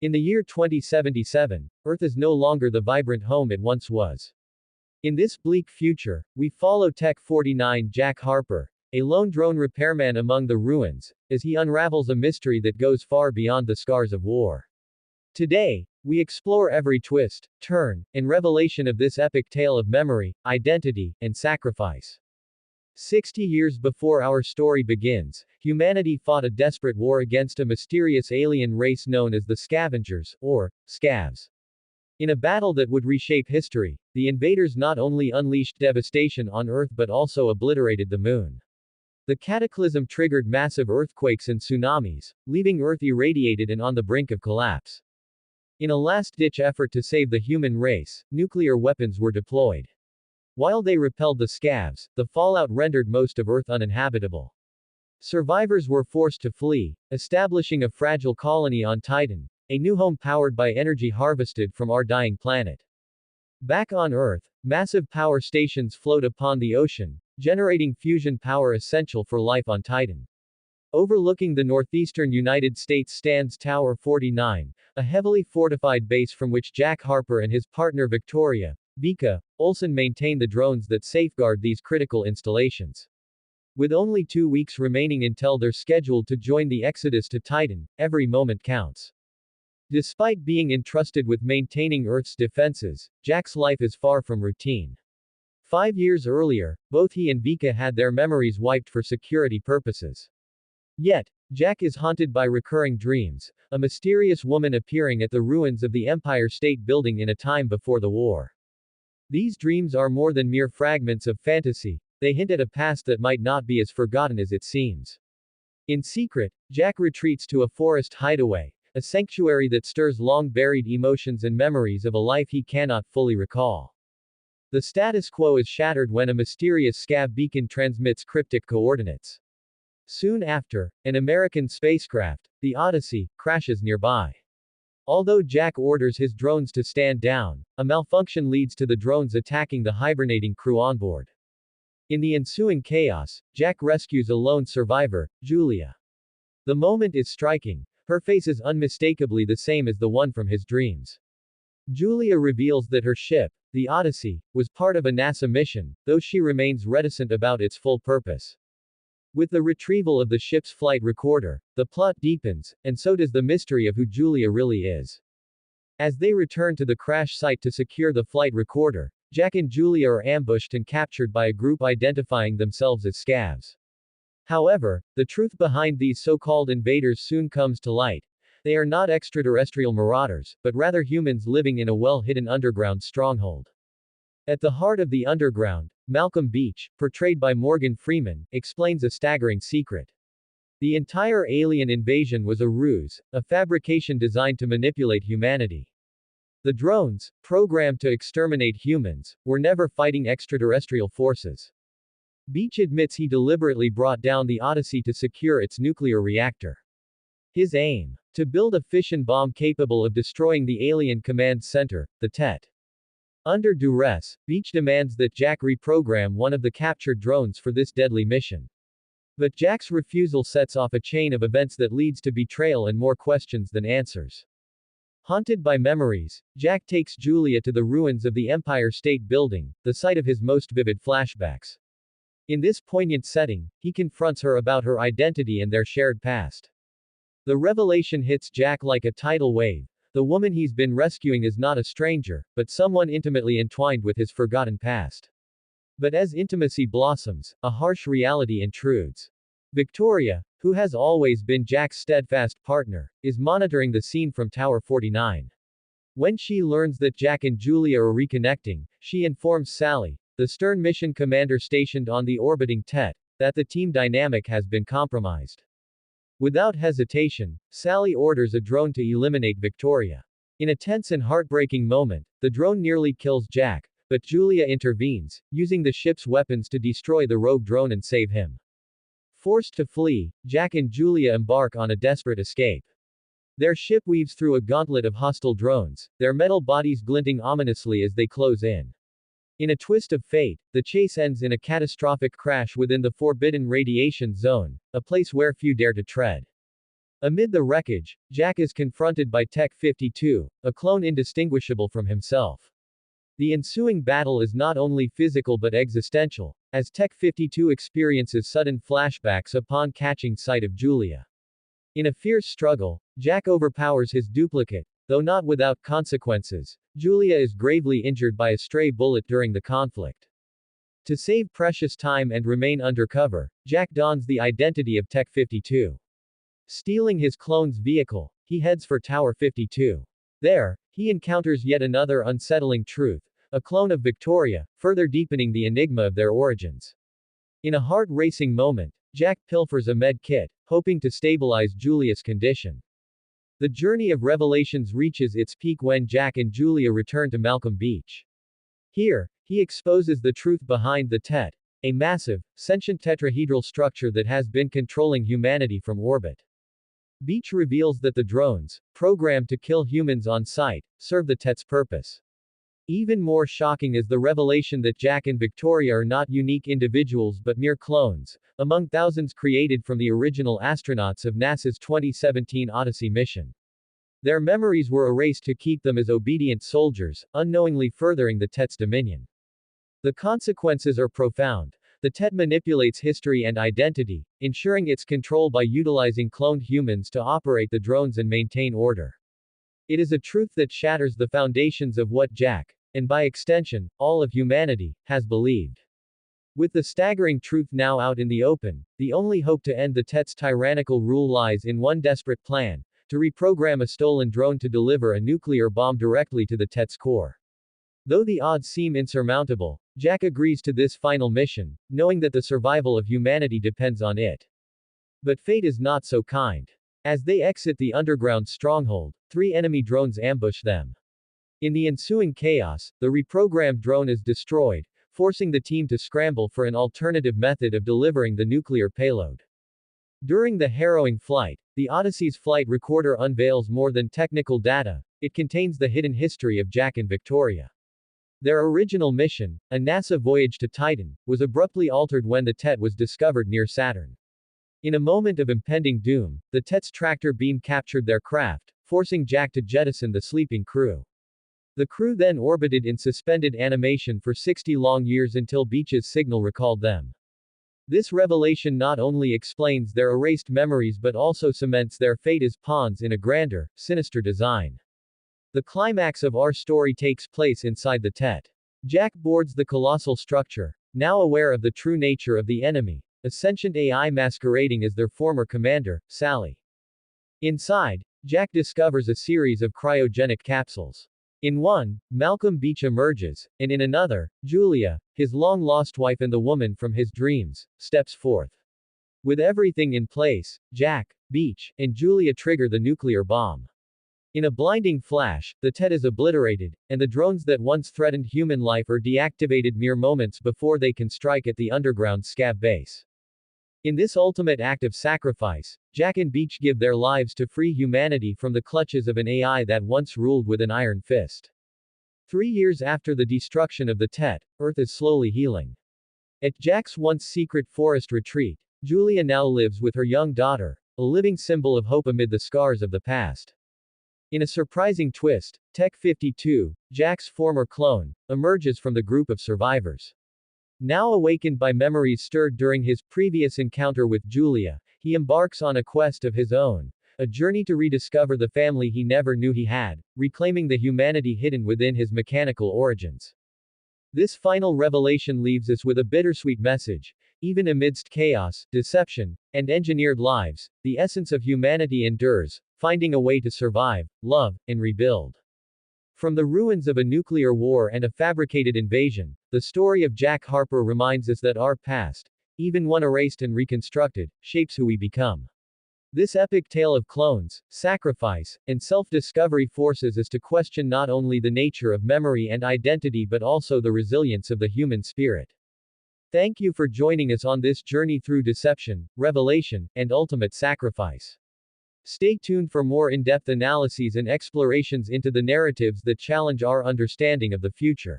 In the year 2077, Earth is no longer the vibrant home it once was. In this bleak future, we follow Tech 49 Jack Harper, a lone drone repairman among the ruins, as he unravels a mystery that goes far beyond the scars of war. Today, we explore every twist, turn, and revelation of this epic tale of memory, identity, and sacrifice. 60 years before our story begins, humanity fought a desperate war against a mysterious alien race known as the Scavengers, or Scavs. In a battle that would reshape history, the invaders not only unleashed devastation on Earth but also obliterated the Moon. The cataclysm triggered massive earthquakes and tsunamis, leaving Earth irradiated and on the brink of collapse. In a last-ditch effort to save the human race, nuclear weapons were deployed. While they repelled the Scavs, the fallout rendered most of Earth uninhabitable. Survivors were forced to flee, establishing a fragile colony on Titan, a new home powered by energy harvested from our dying planet. Back on Earth, massive power stations float upon the ocean, generating fusion power essential for life on Titan. Overlooking the northeastern United States stands Tower 49, a heavily fortified base from which Jack Harper and his partner Victoria, Vika, Olsen maintain the drones that safeguard these critical installations. With only 2 weeks remaining until they're scheduled to join the exodus to Titan, every moment counts. Despite being entrusted with maintaining Earth's defenses, Jack's life is far from routine. 5 years earlier, both he and Vika had their memories wiped for security purposes. Yet, Jack is haunted by recurring dreams, a mysterious woman appearing at the ruins of the Empire State Building in a time before the war. These dreams are more than mere fragments of fantasy, they hint at a past that might not be as forgotten as it seems. In secret, Jack retreats to a forest hideaway, a sanctuary that stirs long-buried emotions and memories of a life he cannot fully recall. The status quo is shattered when a mysterious scav beacon transmits cryptic coordinates. Soon after, an American spacecraft, the Odyssey, crashes nearby. Although Jack orders his drones to stand down, a malfunction leads to the drones attacking the hibernating crew on board. In the ensuing chaos, Jack rescues a lone survivor, Julia. The moment is striking. Her face is unmistakably the same as the one from his dreams. Julia reveals that her ship, the Odyssey, was part of a NASA mission, though she remains reticent about its full purpose. With the retrieval of the ship's flight recorder, the plot deepens, and so does the mystery of who Julia really is. As they return to the crash site to secure the flight recorder, Jack and Julia are ambushed and captured by a group identifying themselves as Scavs. However, the truth behind these so-called invaders soon comes to light. They are not extraterrestrial marauders, but rather humans living in a well-hidden underground stronghold. At the heart of the underground, Malcolm Beach, portrayed by Morgan Freeman, explains a staggering secret. The entire alien invasion was a ruse, a fabrication designed to manipulate humanity. The drones, programmed to exterminate humans, were never fighting extraterrestrial forces. Beach admits he deliberately brought down the Odyssey to secure its nuclear reactor. His aim? To build a fission bomb capable of destroying the alien command center, the TET. Under duress, Beach demands that Jack reprogram one of the captured drones for this deadly mission. But Jack's refusal sets off a chain of events that leads to betrayal and more questions than answers. Haunted by memories, Jack takes Julia to the ruins of the Empire State Building, the site of his most vivid flashbacks. In this poignant setting, he confronts her about her identity and their shared past. The revelation hits Jack like a tidal wave. The woman he's been rescuing is not a stranger, but someone intimately entwined with his forgotten past. But as intimacy blossoms, a harsh reality intrudes. Victoria, who has always been Jack's steadfast partner, is monitoring the scene from Tower 49. When she learns that Jack and Julia are reconnecting, she informs Sally, the Stern mission commander stationed on the orbiting TET, that the team dynamic has been compromised. Without hesitation, Sally orders a drone to eliminate Victoria. In a tense and heartbreaking moment, the drone nearly kills Jack, but Julia intervenes, using the ship's weapons to destroy the rogue drone and save him. Forced to flee, Jack and Julia embark on a desperate escape. Their ship weaves through a gauntlet of hostile drones, their metal bodies glinting ominously as they close in. In a twist of fate, the chase ends in a catastrophic crash within the Forbidden Radiation Zone, a place where few dare to tread. Amid the wreckage, Jack is confronted by Tech-52, a clone indistinguishable from himself. The ensuing battle is not only physical but existential, as Tech-52 experiences sudden flashbacks upon catching sight of Julia. In a fierce struggle, Jack overpowers his duplicate, though not without consequences. Julia is gravely injured by a stray bullet during the conflict. To save precious time and remain undercover, Jack dons the identity of Tech-52. Stealing his clone's vehicle, he heads for Tower 52. There, he encounters yet another unsettling truth, a clone of Victoria, further deepening the enigma of their origins. In a heart-racing moment, Jack pilfers a med kit, hoping to stabilize Julia's condition. The journey of revelations reaches its peak when Jack and Julia return to Malcolm Beach. Here, he exposes the truth behind the TET, a massive, sentient tetrahedral structure that has been controlling humanity from orbit. Beach reveals that the drones, programmed to kill humans on sight, serve the TET's purpose. Even more shocking is the revelation that Jack and Victoria are not unique individuals but mere clones, among thousands created from the original astronauts of NASA's 2017 Odyssey mission. Their memories were erased to keep them as obedient soldiers, unknowingly furthering the TET's dominion. The consequences are profound. The TET manipulates history and identity, ensuring its control by utilizing cloned humans to operate the drones and maintain order. It is a truth that shatters the foundations of what Jack, and by extension, all of humanity, has believed. With the staggering truth now out in the open, the only hope to end the TET's tyrannical rule lies in one desperate plan, to reprogram a stolen drone to deliver a nuclear bomb directly to the TET's core. Though the odds seem insurmountable, Jack agrees to this final mission, knowing that the survival of humanity depends on it. But fate is not so kind. As they exit the underground stronghold, 3 enemy drones ambush them. In the ensuing chaos, the reprogrammed drone is destroyed, forcing the team to scramble for an alternative method of delivering the nuclear payload. During the harrowing flight, the Odyssey's flight recorder unveils more than technical data, it contains the hidden history of Jack and Victoria. Their original mission, a NASA voyage to Titan, was abruptly altered when the TET was discovered near Saturn. In a moment of impending doom, the TET's tractor beam captured their craft, forcing Jack to jettison the sleeping crew. The crew then orbited in suspended animation for 60 long years until Beach's signal recalled them. This revelation not only explains their erased memories but also cements their fate as pawns in a grander, sinister design. The climax of our story takes place inside the TET. Jack boards the colossal structure, now aware of the true nature of the enemy, a sentient AI masquerading as their former commander, Sally. Inside, Jack discovers a series of cryogenic capsules. In one, Malcolm Beach emerges, and in another, Julia, his long-lost wife and the woman from his dreams, steps forth. With everything in place, Jack, Beach, and Julia trigger the nuclear bomb. In a blinding flash, the TET is obliterated, and the drones that once threatened human life are deactivated mere moments before they can strike at the underground scab base. In this ultimate act of sacrifice, Jack and Beach give their lives to free humanity from the clutches of an AI that once ruled with an iron fist. 3 years after the destruction of the TET, Earth is slowly healing. At Jack's once secret forest retreat, Julia now lives with her young daughter, a living symbol of hope amid the scars of the past. In a surprising twist, Tech-52, Jack's former clone, emerges from the group of survivors. Now awakened by memories stirred during his previous encounter with Julia, he embarks on a quest of his own, a journey to rediscover the family he never knew he had, reclaiming the humanity hidden within his mechanical origins. This final revelation leaves us with a bittersweet message. Even amidst chaos, deception, and engineered lives, the essence of humanity endures, finding a way to survive, love, and rebuild. From the ruins of a nuclear war and a fabricated invasion, the story of Jack Harper reminds us that our past, even one erased and reconstructed, shapes who we become. This epic tale of clones, sacrifice, and self-discovery forces us to question not only the nature of memory and identity but also the resilience of the human spirit. Thank you for joining us on this journey through deception, revelation, and ultimate sacrifice. Stay tuned for more in-depth analyses and explorations into the narratives that challenge our understanding of the future.